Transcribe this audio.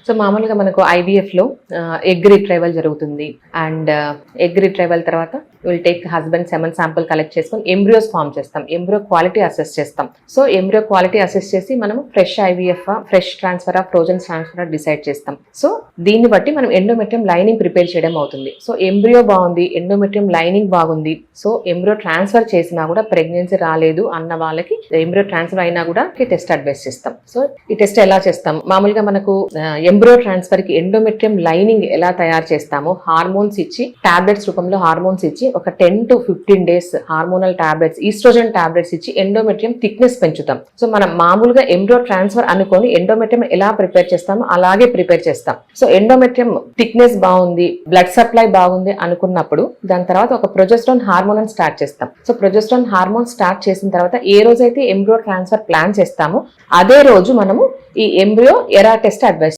So మామూలుగా మనకు IVF లో ఎగ్ రిట్రైవల్ జరుగుతుంది. అండ్ ఎగ్ రిట్రైవల్ తర్వాత will take husband semen sample collect చేసుకొని ఎంబ్రియోస్ ఫామ్ చేస్తాం, ఎంబ్రియో క్వాలిటీ అసెస్ చేస్తాం. సో ఎంబ్రియో క్వాలిటీ అసెస్ చేసి మనం fresh IVF fresh transfer frozen transfer decide చేస్తాం. సో దీన్ని బట్టి మనం ఎండోమెట్రియం లైనింగ్ ప్రిపేర్ చేయడం అవుతుంది. సో ఎంబ్రియో బాగుంది, ఎండోమెట్రియం లైనింగ్ బాగుంది, సో ఎంబ్రియో ట్రాన్స్ఫర్ చేసినా కూడా ప్రెగ్నెన్సీ రాలేదు అన్న వాళ్ళకి ఎంబ్రియో ట్రాన్స్ఫర్ అయినా కూడా టెస్ట్ అడ్వైస్ చేస్తాం. సో ఈ టెస్ట్ ఎలా చేస్తాం? మామూలుగా మనకు ఎంబ్రియో ట్రాన్స్ఫర్ కి ఎండోమెట్రియం లైనింగ్ ఎలా తయారు చేస్తామో హార్మోన్స్ ఇచ్చి, టాబ్లెట్స్ రూపంలో హార్మోన్స్ ఇచ్చి ఒక 10 to 15 days hormonal tablets, oestrogen tablets ఇచ్చి ఎండోమెట్రియం థిక్నెస్ పెంచుతాం. సో మనం మామూలుగా ఎంబ్రియో ట్రాన్స్ఫర్ అనుకొని ఎండోమెట్రియం ఎలా ప్రిపేర్ చేస్తామో అలాగే ప్రిపేర్ చేస్తాం. సో ఎండోమెట్రియం థిక్నెస్ బాగుంది, బ్లడ్ సప్లై బాగుంది అనుకున్నప్పుడు దాని తర్వాత ఒక ప్రొజెస్ట్రాన్ హార్మోన్ స్టార్ట్ చేస్తాం. సో ప్రొజెస్ట్రాన్ హార్మోన్ స్టార్ట్ చేసిన తర్వాత ఏ రోజైతే ఎంబ్రియో ట్రాన్స్ఫర్ ప్లాన్ చేస్తామో అదే రోజు మనము ఈ ఎంబ్రియో ఎరా టెస్ట్ అడ్వైస్